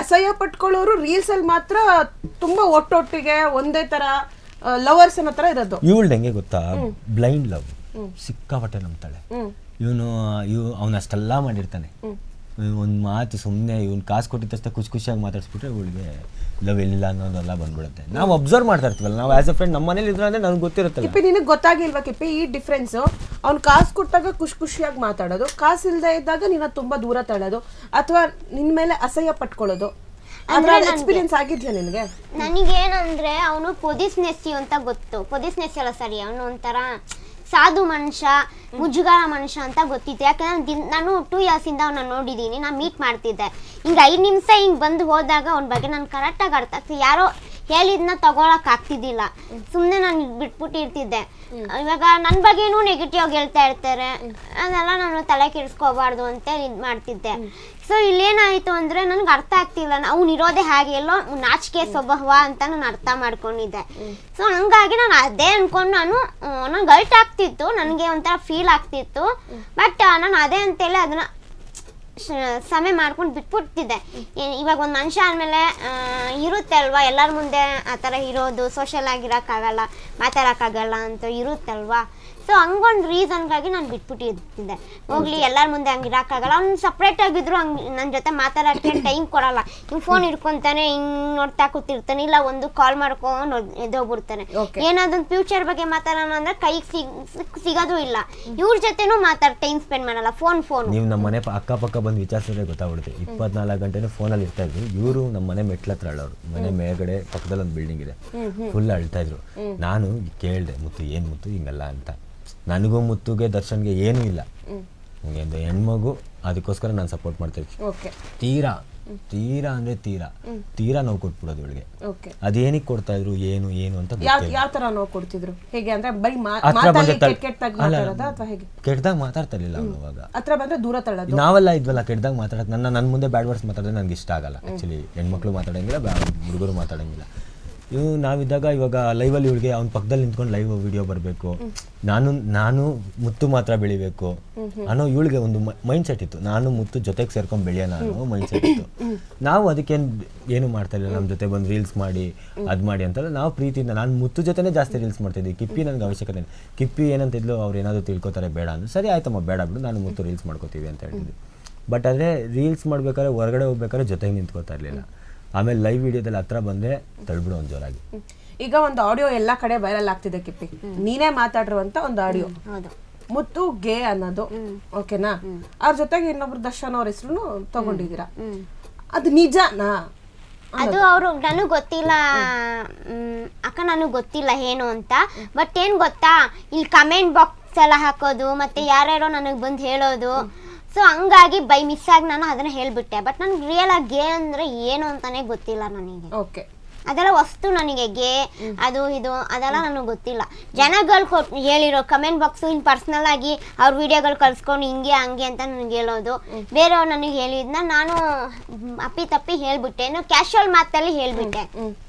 ಅಸಹ್ಯ ಪಟ್ಕೊಳ್ಳೋರು ರೀಲ್ಸ್ ಅಲ್ಲಿ ಮಾತ್ರ ತುಂಬಾ ಒಟ್ಟೊಟ್ಟಿಗೆ ಒಂದೇ ತರ ಲವರ್ಸ್ ಅನ್ನೋ ತರ ಇರೋದು. ಇವಳು ಹೆಂಗೆ ಗೊತ್ತಾ, ಬ್ಲೈಂಡ್ ಲವ್, ಸಿಕ್ಕಾಪಟ್ಟೆ ನಂಬ್ತಾಳೆ. ಅವನು ಅಷ್ಟೆಲ್ಲ ಮಾಡಿರ್ತಾನೆ, ಒಂದು ಮಾತು ಸುಮ್ಮನೆ ಇವ್ನು ಕಾಸು ಕೊಟ್ಟಿದ ತಕ್ಷಣ ಖುಷಿಯಾಗಿ ಮಾತಾಡ್ಸ್ಬಿಟ್ರೆ ಇವಳಿಗೆ ಲವ್ ಎಲ್ಲಿಲ್ಲ ಅನ್ನೋದೆಲ್ಲ ಬಂದ್ಬಿಡುತ್ತೆ. ನಾವು ಅಬ್ಸರ್ವ್ ಮಾಡ್ತಾ ಇರ್ತೀವಲ್ಲ, ನಾವು ಆಸ್ ಎ ಫ್ರೆಂಡ್ ನಮ್ಮ ಮನೇಲಿ ಇದ್ರೆ ಅಂದ್ರೆ ನನಗೆ ಗೊತ್ತಿರುತ್ತೆ. ಕಿಪ್ಪಿ ನಿನಗೆ ಗೊತ್ತಾಗಿಲ್ವಾ ಕಿಪ್ಪಿ ಈ ಡಿಫ್ರೆನ್ಸ್? ಅವ್ನು ಕಾಸು ಕೊಟ್ಟಾಗ ಖುಷಿಯಾಗಿ ಮಾತಾಡೋದು, ಕಾಸು ಇಲ್ಲದೆ ಇದ್ದಾಗ ನಿನ್ನ ತುಂಬಾ ದೂರ ತಳ್ಳೋದು ಅಥವಾ ನಿನ್ ಮೇಲೆ ಅಸಹ್ಯ ಪಟ್ಕೊಳ್ಳೋದು. ಎಕ್ಸ್ಪೀರಿಯನ್ಸ್ ಆಗಿದ್ಯಾ ನಿನಗೆ? ನನಗೇನಂದ್ರೆ ಅವನು ಪೊದಿಸ್ನೆಸ್ಸಿ ಅಂತ ಗೊತ್ತು. ಪೊದಿಸ್ನೆಸ್ಸಿ ಅಲ್ಲ ಸರಿ, ಅವನು ಒಂಥರ ಸಾಧು ಮನುಷ್ಯ, ಮುಜುಗಾರ ಮನುಷ್ಯ ಅಂತ ಗೊತ್ತಿತ್ತು. ಯಾಕಂದ್ರೆ ನಾನು 2 years ಇಂದ ಅವನ್ನ ನೋಡಿದ್ದೀನಿ, ನಾನು ಮೀಟ್ ಮಾಡ್ತಿದ್ದೆ. ಹಿಂಗೆ 5 ನಿಮಿಷ ಹಿಂಗೆ ಬಂದು ಹೋದಾಗ ಅವನ ಬಗ್ಗೆ ನಾನು ಕರೆಕ್ಟಾಗಿ ಅರ್ಥ ಆಗ್ತಿದ್ದೆ. ಯಾರೋ ಹೇಳಿದ್ನ ತಗೊಳಕ್ ಆಗ್ತಿದ್ದಿಲ್ಲ, ಸುಮ್ಮನೆ ನಾನು ಬಿಟ್ಬಿಟ್ಟಿರ್ತಿದ್ದೆ. ಇವಾಗ ನನ್ನ ಬಗ್ಗೆನೂ ನೆಗೆಟಿವ್ ಆಗಿ ಹೇಳ್ತಾ ಇರ್ತಾರೆ, ಅದೆಲ್ಲ ನಾನು ತಲೆ ಕೆಡಿಸ್ಕೋಬಾರ್ದು ಅಂತ ಇದು ಮಾಡ್ತಿದ್ದೆ. ಸೊ ಇಲ್ಲೇನಾಯಿತು ಅಂದರೆ ನನಗೆ ಅರ್ಥ ಆಗ್ತಿಲ್ಲ, ಅವ್ನು ಇರೋದೇ ಹಾಗೆ ಎಲ್ಲೋ ನಾಚಿಕೆ ಸ್ವಭಾವ ಅಂತ ನಾನು ಅರ್ಥ ಮಾಡ್ಕೊಂಡಿದ್ದೆ. ಸೊ ಹಂಗಾಗಿ ನಾನು ಅದೇ ಅನ್ಕೊಂಡು ನಂಗೆ ಗಲ್ಟ್ ಆಗ್ತಿತ್ತು, ನನಗೆ ಒಂಥರ ಫೀಲ್ ಆಗ್ತಿತ್ತು. ಬಟ್ ನಾನು ಅದೇ ಅಂತೇಳಿ ಅದನ್ನ ಸಮಯ ಮಾಡ್ಕೊಂಡು ಬಿಟ್ಬಿಡ್ತಿದ್ದೆ. ಇವಾಗ ಒಂದು ಮನುಷ್ಯ ಆದಮೇಲೆ ಇರುತ್ತೆ ಅಲ್ವಾ, ಎಲ್ಲರ ಮುಂದೆ ಆ ಥರ ಇರೋದು, ಸೋಷಲ್ ಆಗಿರೋಕ್ಕಾಗಲ್ಲ, ಮಾತಾಡೋಕ್ಕಾಗಲ್ಲ ಅಂತ ಇರುತ್ತಲ್ವಾ. ಸೊ ಹಂಗೊಂದು ರೀಸನ್ಗಾಗಿ ನಾನು ಬಿಟ್ಬಿಟ್ಟಿದ್ದೆ. ಹೋಗ್ಲಿ, ಎಲ್ಲರ ಮುಂದೆ ಹಂಗೆ ಇರೋಕ್ಕಾಗಲ್ಲ. ಅವ್ನು ಸಪ್ರೇಟ್ ಆಗಿದ್ರು ಹಂಗೆ ನನ್ನ ಜೊತೆ ಮಾತಾಡೋಕ್ಕೆ ಟೈಮ್ ಕೊಡಲ್ಲ. ಹಿಂಗೆ ಫೋನ್ ಇಟ್ಕೊತಾನೆ, ಹಿಂಗೆ ನೋಡ್ತಾ ಕೂತಿರ್ತಾನೆ, ಇಲ್ಲ ಒಂದು ಕಾಲ್ ಮಾಡ್ಕೊಂಡು ಎದ್ದೋಗ್ಬಿಡ್ತಾನೆ. ಏನಾದ್ರು ಫ್ಯೂಚರ್ ಬಗ್ಗೆ ಮಾತಾಡೋಣ ಅಂದ್ರೆ ಕೈಗೆ ಸಿಗೋದು ಇಲ್ಲ. ಇವ್ರ ಜೊತೆನೂ ಟೈಮ್ ಸ್ಪೆಂಡ್ ಮಾಡಲ್ಲ, ಫೋನ್. ನೀವು ನಮ್ಮ ಮನೆ ಅಕ್ಕಪಕ್ಕ ಬಂದು ವಿಚಾರಿಸಿದ್ರೆ ಗೊತ್ತಾಗ್ಬಿಡುತ್ತೆ. 24 ಗಂಟೆನೂ ಫೋನಲ್ಲಿ ಇರ್ತಾ ಇದ್ರು. ಇವರು ನಮ್ಮ ಮನೆ ಮೆಟ್ಲತ್ರ ಅಳ್ಳೋರು, ಮನೆ ಮೇಲ್ಗಡೆ ಪಕ್ಕದಲ್ಲಿ ಒಂದು ಬಿಲ್ಡಿಂಗ್ ಇದೆ, ಫುಲ್ ಅಳ್ತಾ ಇದ್ರು. ನಾನು ಕೇಳಿದೆ, ಮುತ್ತು ಏನು ಮುತ್ತು ಹಿಂಗಲ್ಲ ಅಂತ. ನನಗೂ ಮುತ್ತುಗೆ ದರ್ಶನ್ಗೆ ಏನೂ ಇಲ್ಲ, ಒಂದು ಹೆಣ್ಮಗು, ಅದಕ್ಕೋಸ್ಕರ ನಾನು ಸಪೋರ್ಟ್ ಮಾಡ್ತಾ ಇದ್ದೆ. ತೀರಾ ಅಂದ್ರೆ ತೀರಾ ನೋವು ಕೊಟ್ಬಿಡೋದು ಇವಳಿಗೆ. ಅದೇನಿಗೆ ಕೊಡ್ತಾ ಇದ್ರು, ಏನು ಅಂತ ಯಾವ ತರ ನೋವು ಕೊಡ್ತಿದ್ರು? ಹೇಗೆ ಅಂದ್ರೆ ಕೆಟ್ಟದಾಗ ಮಾತಾಡ್ತಾ ಇರ್ಲಿಲ್ಲ ಅವನು. ಅವಾಗ ಹತ್ರ ಬಂದ್ರೆ ದೂರ ತಳ್ಳೋದು. ನಾವೆಲ್ಲ ಇದ್ವಲ್ಲ ಕೆಟ್ಟದಾಗ ಮಾತಾಡಕ್. ನನ್ನ ಮುಂದೆ ಬ್ಯಾಡ್ ವರ್ಡ್ಸ್ ಮಾತಾಡಿದ್ರೆ ನನಗೆ ಇಷ್ಟ ಆಗಲ್ಲ. ಆಕ್ಚುಲಿ ಹೆಣ್ಮಕ್ಳು ಮಾತಾಡಂಗಿಲ್ಲ, ಹುಡುಗರು ಮಾತಾಡಂಗಿಲ್ಲ. ನಾವಿದ್ದಾಗ ಇವಾಗ ಲೈವಲ್ಲಿ ಇವಳಿಗೆ ಅವ್ನ ಪಕ್ಕದಲ್ಲಿ ನಿಂತ್ಕೊಂಡು ಲೈವ್ ವಿಡಿಯೋ ಬರಬೇಕು, ನಾನು ಮುತ್ತು ಮಾತ್ರ ಬೆಳಿಬೇಕು ಅನ್ನೋ ಇವಳಿಗೆ ಒಂದು ಮೈಂಡ್ ಸೆಟ್ ಇತ್ತು. ನಾನು ಮುತ್ತು ಜೊತೆಗೆ ಸೇರ್ಕೊಂಡು ಬೆಳೆಯೋಣ ಅನ್ನೋ ಮೈಂಡ್ ಸೆಟ್ ಇತ್ತು. ನಾವು ಅದಕ್ಕೇನು ಏನು ಮಾಡ್ತಾ ಇಲ್ಲ, ನಮ್ಮ ಜೊತೆ ಬಂದು ರೀಲ್ಸ್ ಮಾಡಿ ಅದು ಮಾಡಿ ಅಂತಲ್ಲ. ನಾವು ಪ್ರೀತಿಯಿಂದ ನಾನು ಮುತ್ತು ಜೊತೆನೇ ಜಾಸ್ತಿ ರೀಲ್ಸ್ ಮಾಡ್ತಿದ್ವಿ. ಕಿಪ್ಪಿ ನನಗೆ ಅವಶ್ಯಕತೆ, ಕಿಪ್ಪಿ ಏನಂತಿದ್ಲು, ಅವ್ರು ಏನಾದರೂ ತಿಳ್ಕೊತಾರೆ ಬೇಡ ಅಂದ್ರೆ ಸರಿ ಆಯ್ತಮ್ಮ ಬೇಡ ಬಿಡು, ನಾನು ಮುತ್ತು ರೀಲ್ಸ್ ಮಾಡ್ಕೋತೀವಿ ಅಂತ ಹೇಳ್ತಿದ್ವಿ. ಬಟ್ ಆದರೆ ರೀಲ್ಸ್ ಮಾಡ್ಬೇಕಾದ್ರೆ ಹೊರಗಡೆ ಹೋಗ್ಬೇಕಾದ್ರೆ ಜೊತೆಗೆ ನಿಂತ್ಕೋತಾ ಇರಲಿಲ್ಲ. ಆಮೇಲೆ ಲೈವ್ ವಿಡಿಯೋದಲ್ಲಿ ಹತ್ರ ಬಂದ್ರೆ ತಳ್ಬಿಡು ಒಂದು ಜೋರಾಗಿ. ಈಗ ಒಂದು ಆಡಿಯೋ ಎಲ್ಲಾ ಕಡೆ ವೈರಲ್ ಆಗ್ತಿದೆ ಕಿಪ್ಪಿ, ನೀನೇ ಮಾತಾಡಿರುವಂತ ಒಂದು ಆಡಿಯೋ, ಮುತ್ತು ಗೇ ಅನ್ನೋದು, ಓಕೆನಾ? ಅವ್ರ ಜೊತೆಗೆ ಇನ್ನೊಬ್ರು ದರ್ಶನ್ ಅವ್ರ ಹೆಸರು ತಗೊಂಡಿದ್ದೀರಾ, ಅದು ನಿಜನಾ? ಅದು ಅವರು ನನಗೆ ಗೊತ್ತಿಲ್ಲ ಅಕ್ಕ, ನನಗೆ ಗೊತ್ತಿಲ್ಲ ಏನು ಅಂತ. ಬಟ್ ಏನ್ ಗೊತ್ತಾ, ಇಲ್ಲಿ ಕಮೆಂಟ್ ಬಾಕ್ಸ್ ಎಲ್ಲ ಹಾಕೋದು, ಮತ್ತೆ ಯಾರ್ಯಾರೋ ನನಗೆ ಬಂದು ಹೇಳೋದು. ಸೊ ಹಂಗಾಗಿ ಬೈ ಮಿಸ್ ಆಗಿ ನಾನು ಅದನ್ನ ಹೇಳ್ಬಿಟ್ಟೆ. ಬಟ್ ನನ್ಗೆ ರಿಯಲ್ ಆಗಿ ಗೇ ಅಂದ್ರೆ ಏನು ಅಂತಾನೆ ಗೊತ್ತಿಲ್ಲ ನನಗೆ. ಓಕೆ, ಅದೆಲ್ಲ ವಸ್ತು ನನಗೆ ಗೇ ಅದು ಇದು ಅದೆಲ್ಲ ನನಗೆ ಗೊತ್ತಿಲ್ಲ. ಜನಗಳು ಹೇಳಿರೋ ಕಮೆಂಟ್ ಬಾಕ್ಸು, ಇನ್ನು ಪರ್ಸ್ನಲ್ ಆಗಿ ಅವ್ರ ವಿಡಿಯೋಗಳು ಕಳ್ಸ್ಕೊಂಡು ಹಿಂಗೆ ಹಂಗೆ ಅಂತ ನನಗೆ ಹೇಳೋದು, ಬೇರೆಯವ್ರು ನನಗೆ ಹೇಳಿದ್ನ ನಾನು ಅಪ್ಪಿ ತಪ್ಪಿ ಹೇಳ್ಬಿಟ್ಟೆ, ಕ್ಯಾಶುವಲ್ ಮಾತಲ್ಲಿ ಹೇಳ್ಬಿಟ್ಟೆ.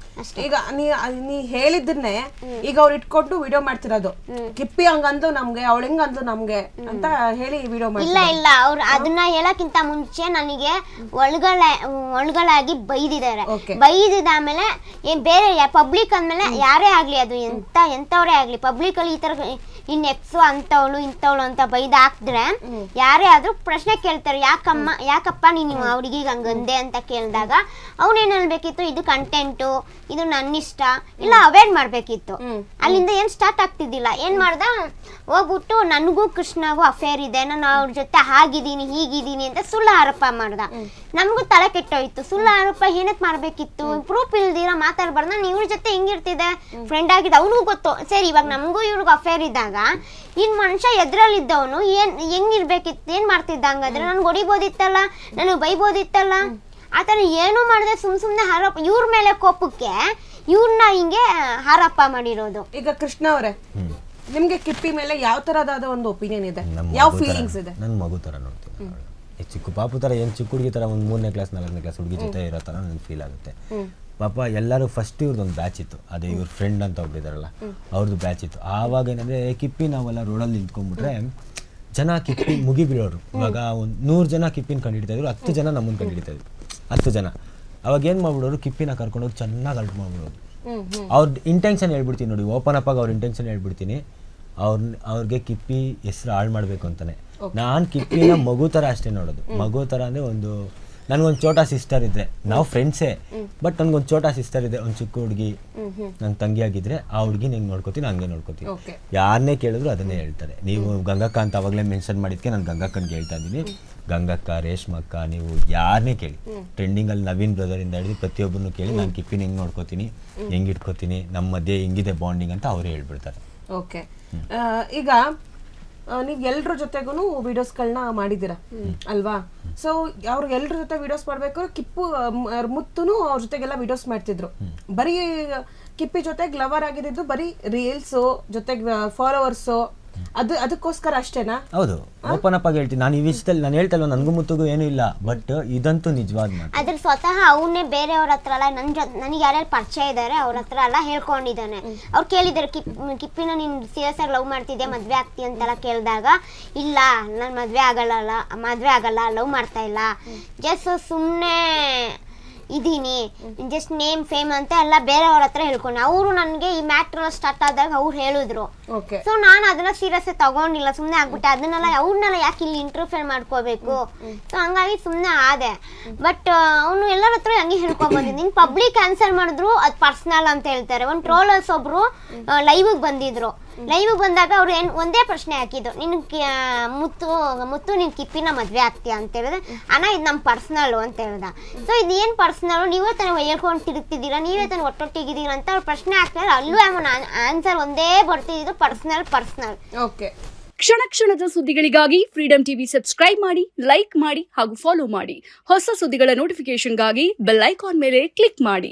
ಈಗ ನೀ ಹೇಳಿದ್ದನ್ನೇ ಈಗ ಅವ್ರು ಇಟ್ಕೊಂಡು ವಿಡಿಯೋ ಮಾಡ್ತಿರೋದು, ಕಿಪ್ಪಿ ಹಂಗಂದು ನಮ್ಗೆ, ಅವಳು ಹಿಂಗಂದು ನಮ್ಗೆ ಅಂತ ಹೇಳಿ ವಿಡಿಯೋ ಮಾಡಿ. ಇಲ್ಲ ಅವ್ರು ಅದನ್ನ ಹೇಳಕ್ಕಿಂತ ಮುಂಚೆ ನನಗೆ ಒಳಗಳಾಗಿ ಬೈದಿದ್ದಾರೆ. ಬೈದಿದ್ದಾದ್ಮೇಲೆ ಬೇರೆ ಪಬ್ಲಿಕ್ ಅಂದ್ಮೇಲೆ ಯಾರೇ ಆಗ್ಲಿ, ಅದು ಎಂತವ್ರೇ ಆಗ್ಲಿ, ಪಬ್ಲಿಕ್ ಅಲ್ಲಿ ಈ ತರ ಇನ್ ಎಕ್ಸು ಅಂತವಳು ಇಂಥವಳು ಅಂತ ಬೈದ್ ಹಾಕಿದ್ರೆ ಯಾರೇ ಆದ್ರೂ ಪ್ರಶ್ನೆ ಕೇಳ್ತಾರೆ, ಯಾಕಪ್ಪ ನೀನು ಹುಡುಗಿಗೆ ಹಂಗಂದೆ ಅಂತ ಕೇಳಿದಾಗ ಅವನೇನ್ ಹೇಳ್ಬೇಕಿತ್ತು, ಇದು ಕಂಟೆಂಟು, ಇದು ನನ್ನ ಇಷ್ಟ, ಇಲ್ಲ ಅವಾಯ್ಡ್ ಮಾಡ್ಬೇಕಿತ್ತು. ಅಲ್ಲಿಂದ ಏನ್ ಸ್ಟಾರ್ಟ್ ಆಗ್ತಿದ್ದಿಲ್ಲ. ಏನ್ ಮಾಡ್ದ, ಹೋಗ್ಬಿಟ್ಟು ನನಗೂ ಕೃಷ್ಣಗೂ ಅಫೇರ್ ಇದೆ, ನಾನು ಅವ್ರ ಜೊತೆ ಹಾಗಿದ್ದೀನಿ ಹೀಗಿದ್ದೀನಿ ಅಂತ ಸುಳ್ಳು ಆರೋಪ ಮಾಡ್ದ. ನಮಗೂ ತಲೆ ಕೆಟ್ಟೋಯ್ತು. ಸುಳ್ಳು ಆರೋಪ ಏನಕ್ಕೆ ಮಾಡ್ಬೇಕಿತ್ತು, ಪ್ರೂಫ್ ಇಲ್ದಿರ ಮಾತಾಡ್ಬಾರ್ದು. ನಾನು ಇವ್ರ ಜೊತೆ ಹೆಂಗಿರ್ತಿದ್ದೆ, ಫ್ರೆಂಡ್ ಆಗಿದ್ದ, ಅವನಿಗೂ ಗೊತ್ತು. ಸರಿ, ಇವಾಗ ನಮಗೂ ಇವ್ರಿಗೂ ಅಫೇರ್ ಇದ್ದಾಗ ಇನ್ ಮನುಷ್ಯ ಎದ್ರಲ್ಲಿದ್ದವನು ಹೆಂಗಿರ್ಬೇಕಿತ್ತು, ಏನ್ ಮಾಡ್ತಿದ್ದ? ಹಂಗಾದ್ರೆ ನನ್ಗೆ ಹೊಡಿಬೋದಿತ್ತಲ್ಲ, ನನಗೆ ಬೈಬೋದಿತ್ತಲ್ಲ. ಆತರ ಏನು ಮಾಡದೆ ಸುಮ್ನೆ ಆರೋಪ, ಇವ್ರ ಮೇಲೆ ಕೋಪಕ್ಕೆ ಇವ್ರನ್ನ ಹಿಂಗೆ ಆರೋಪ ಮಾಡಿರೋದು. ಈಗ ಕೃಷ್ಣ ಅವರೇ, ನಿಮ್ಗೆ ಕಿಪ್ಪಿ ಮೇಲೆ ಯಾವ ತರದಾದ ಒಂದು ಒಪಿನಿಯನ್ ಇದೆ, ಯಾವ ಫೀಲಿಂಗ್ಸ್ ಇದೆ? ನನ್ನ ಮಗು ತರ ನೋಡ್ತೀನಿ, ಚಿಕ್ಕ ಪಾಪು ತರ, ಏನ್ ಚಿಕ್ಕ ಹುಡುಗಿ ತರ, ಒಂದು 3ನೇ ಕ್ಲಾಸ್ 4ನೇ ಕ್ಲಾಸ್ ಹುಡುಗಿ ಜೊತೆ ಇರೋ ತರ ನನ್ಗೆ ಫೀಲ್ ಆಗುತ್ತೆ. ಪಾಪ ಎಲ್ಲರೂ ಫಸ್ಟ್ ಇವ್ರದ್ದೊಂದು ಬ್ಯಾಚ್ ಇತ್ತು, ಅದೇ ಇವ್ರ ಫ್ರೆಂಡ್ ಅಂತ ಒಬ್ಬಿದಾರಲ್ಲ ಅವ್ರದ್ದು ಬ್ಯಾಚ್ ಇತ್ತು. ಆವಾಗ ಏನಂದ್ರೆ ಕಿಪ್ಪಿ ನಾವೆಲ್ಲ ರೋಡಲ್ಲಿ ನಿಂತ್ಕೊಂಡ್ಬಿಟ್ರೆ ಜನ ಕಿಪ್ಪಿ ಮುಗಿ ಬೀಳೋರು. ಇವಾಗ ಒಂದು 100 ಜನ ಕಿಪ್ಪಿನ ಕಂಡು ಹಿಡಿತಾ ಇದ್ರು, 10 ಜನ ನಮ್ಮನ್ನು ಕಂಡು ಹಿಡಿತಾ ಇದ್ರು. 10 ಜನ ಅವಾಗ ಏನು ಮಾಡ್ಬಿಡೋರು, ಕಿಪ್ಪಿನ ಕರ್ಕೊಂಡೋಗಿ ಚೆನ್ನಾಗಿ ಅಲ್ಟ್ ಮಾಡ್ಬಿಡೋರು. ಅವ್ರ ಇಂಟೆನ್ಷನ್ ಹೇಳ್ಬಿಡ್ತೀನಿ ನೋಡಿ, ಓಪನ್ ಅಪ್ ಆಗಿ ಅವ್ರ ಇಂಟೆನ್ಷನ್ ಹೇಳ್ಬಿಡ್ತೀನಿ. ಅವ್ರಿಗೆ ಕಿಪ್ಪಿ ಹೆಸರು ಹಾಳು ಮಾಡಬೇಕು ಅಂತಾನೆ. ನಾನು ಕಿಪ್ಪಿನ ಮಗು ಥರ ಅಷ್ಟೇ ನೋಡೋದು. ಮಗು ಥರ ಅಂದರೆ ನನಗೊಂದು ಚೋಟಾ ಸಿಸ್ಟರ್ ಇದ್ರೆ, ನಾವು ಫ್ರೆಂಡ್ಸೇ, ಬಟ್ ನನಗೊಂದು ಚೋಟಾ ಸಿಸ್ಟರ್ ಇದೆ, ಒಂದು ಚಿಕ್ಕ ಹುಡುಗಿ ನನ್ನ ತಂಗಿ ಆಗಿದ್ರೆ ಆ ಹುಡುಗಿ ನಂಗೆ ನೋಡ್ಕೋತೀನಿ, ಹಂಗೆ ನೋಡ್ಕೋತೀನಿ. ಯಾರನ್ನೇ ಕೇಳಿದ್ರು ಅದನ್ನೇ ಹೇಳ್ತಾರೆ. ನೀವು ಗಂಗಕ್ಕ ಅಂತ ಅವಾಗಲೇ ಮೆನ್ಷನ್ ಮಾಡಿದ್ಕೆ ನಾನು ಗಂಗಕ್ಕನಿಗೆ ಹೇಳ್ತಾ ಇದ್ದೀನಿ. ಗಂಗಕ್ಕ, ರೇಷ್ಮಕ್ಕ, ನೀವು ಯಾರನ್ನೇ ಕೇಳಿ, ಟ್ರೆಂಡಿಂಗಲ್ಲಿ ನವೀನ್ ಬ್ರದರಿಂದ ಹಿಡಿದು ಪ್ರತಿಯೊಬ್ಬರನ್ನು ಕೇಳಿ, ನಾನು ಕಿಪ್ಪಿನ ಹೆಂಗೆ ನೋಡ್ಕೋತೀನಿ, ಹೆಂಗೆ ಇಟ್ಕೋತೀನಿ, ನಮ್ಮ ಮಧ್ಯೆ ಹೆಂಗಿದೆ ಬಾಂಡಿಂಗ್ ಅಂತ ಅವರೇ ಹೇಳ್ಬಿಡ್ತಾರೆ. ಓಕೆ, ಈಗ ನೀವು ಎಲ್ರ ಜೊತೆಗೂ ವಿಡಿಯೋಸ್ಗಳನ್ನ ಮಾಡಿದ್ದೀರಾ ಅಲ್ವಾ? ಸೊ ಅವ್ರು ಎಲ್ರ ಜೊತೆ ವಿಡಿಯೋಸ್ ಮಾಡ್ಬೇಕಾದ್ರೆ ಕಿಪ್ಪು ಮುತ್ತುನು ಅವ್ರ ಜೊತೆಗೆಲ್ಲ ವಿಡಿಯೋಸ್ ಮಾಡ್ತಿದ್ರು. ಬರೀ ಕಿಪ್ಪಿ ಜೊತೆಗೆ ಲವರ್ ಆಗಿದ್ದು ಬರೀ ರೀಲ್ಸು ಜೊತೆಗೆ ಫಾಲೋವರ್ಸು ಅದಕ್ಕೋಸ್ಕರ ಅಷ್ಟೇನಾ? ಹೌದು, ಓಪನ್ ಅಪ್ ಆಗಿ ಹೇಳ್ತೀನಿ. ನಾನು ಈ ವಿಷಯದಲ್ಲಿ ನಾನು ಹೇಳ್ತಲ್ವ, ನನಗೂ ಮುತ್ತುಗೂ ಏನೂ ಇಲ್ಲ, ಬಟ್ ಇದಂತೂ ನಿಜವಾದ ಮಾತು. ಅದ್ರ ಸ್ವತಃ ಅವನ್ನೇ ಬೇರೆಯವ್ರ ಹತ್ರ ಎಲ್ಲ ನನಗೆ ಯಾರ್ಯಾರು ಪರಿಚಯ ಇದ್ದಾರೆ ಅವ್ರ ಹತ್ರ ಎಲ್ಲ ಹೇಳ್ಕೊಂಡಿದ್ದಾನೆ. ಅವ್ರು ಕೇಳಿದ್ದಾರೆ, ಕಿಪ್ಪಿನ ನೀನು ಸೀರಿಯಸ್ ಆಗಿ ಲವ್ ಮಾಡ್ತಿದ್ದೆ, ಮದ್ವೆ ಆಗ್ತಿ ಅಂತೆಲ್ಲ ಕೇಳಿದಾಗ, ಇಲ್ಲ ನಾನು ಮದ್ವೆ ಆಗಲ್ಲ, ಲವ್ ಮಾಡ್ತಾ ಇಲ್ಲ, ಜಸ್ಟ್ ಸುಮ್ಮನೆ ಇದೀನಿ, ಜಸ್ಟ್ ನೇಮ್ ಫೇಮ್ ಅಂತ ಎಲ್ಲ ಬೇರೆಯವ್ರ ಹತ್ರ ಹೇಳ್ಕೊಂಡು ಅವರು ನನಗೆ ಈ ಮ್ಯಾಟ್ರ್ ಸ್ಟಾರ್ಟ್ ಆದಾಗ ಅವ್ರು ಹೇಳಿದ್ರು. ಸೊ ನಾನು ಅದನ್ನ ಸೀರಿಯಸ್ ತಗೊಂಡಿಲ್ಲ, ಸುಮ್ಮನೆ ಆಗ್ಬಿಟ್ಟೆ. ಅವ್ರನ್ನೆಲ್ಲ ಯಾಕೆ ಇಲ್ಲಿ ಇಂಟರ್ಫಿಯರ್ ಮಾಡ್ಕೋಬೇಕು? ಸೊ ಹಂಗಾಗಿ ಸುಮ್ಮನೆ ಆದೆ. ಬಟ್ ಅವನು ಎಲ್ಲರ ಹತ್ರ ಹಂಗೆ ಹೇಳ್ಕೊಂಡ್ ಬಂದಿದ್ದು. ನೀನು ಪಬ್ಲಿಕ್ ಆನ್ಸರ್ ಮಾಡಿದ್ರು ಅದು ಪರ್ಸನಲ್ ಅಂತ ಹೇಳ್ತಾರೆ. ಒಂದು ಟ್ರೋಲರ್ಸ್ ಒಬ್ರು ಲೈವ್ ಬಂದಿದ್ರು. ಲೈವ್ ಬಂದಾಗ ಅವ್ರು ಒಂದೇ ಪ್ರಶ್ನೆ ಹಾಕಿದ್ದು, ನಿನ್ ಮುತ್ತು ನಿನ್ ಕಿಪ್ಪಿನ ಮದ್ವೆ ಆಗ್ತೀಯ ಅಂತ ಹೇಳಿದ್ರೆ, ಅಣ್ಣ ಇದು ನಮ್ ಪರ್ಸನಲ್ ಅಂತ ಹೇಳ್ದ. ಸೊ ಇದು ಏನ್ ಪರ್ಸನಲ್, ನೀವೇ ತಾನೇ ಹೇಳ್ಕೊಂಡು ತಿರುಗ್ತಿದ್ದೀರಾ, ನೀವೇ ತಾನೇ ಒಟ್ಟೊಟ್ಟಿಗಿದ್ದೀರಾ ಅಂತ ಅವ್ರು ಪ್ರಶ್ನೆ ಹಾಕ್ತಾರೆ. ಅಲ್ಲೂ ಆನ್ಸರ್ ಒಂದೇ ಬರ್ತಿದ್ದು, ಪರ್ಸನಲ್. ಓಕೆ, ಕ್ಷಣ ಕ್ಷಣದ ಸುದ್ದಿಗಳಿಗಾಗಿ ಫ್ರೀಡಂ ಟಿವಿ ಸಬ್ಸ್ಕ್ರೈಬ್ ಮಾಡಿ, ಲೈಕ್ ಮಾಡಿ ಹಾಗೂ ಫಾಲೋ ಮಾಡಿ. ಹೊಸ ಸುದ್ದಿಗಳ ನೋಟಿಫಿಕೇಶನ್ಗಾಗಿ ಬೆಲ್ ಐಕಾನ್ ಮೇಲೆ ಕ್ಲಿಕ್ ಮಾಡಿ.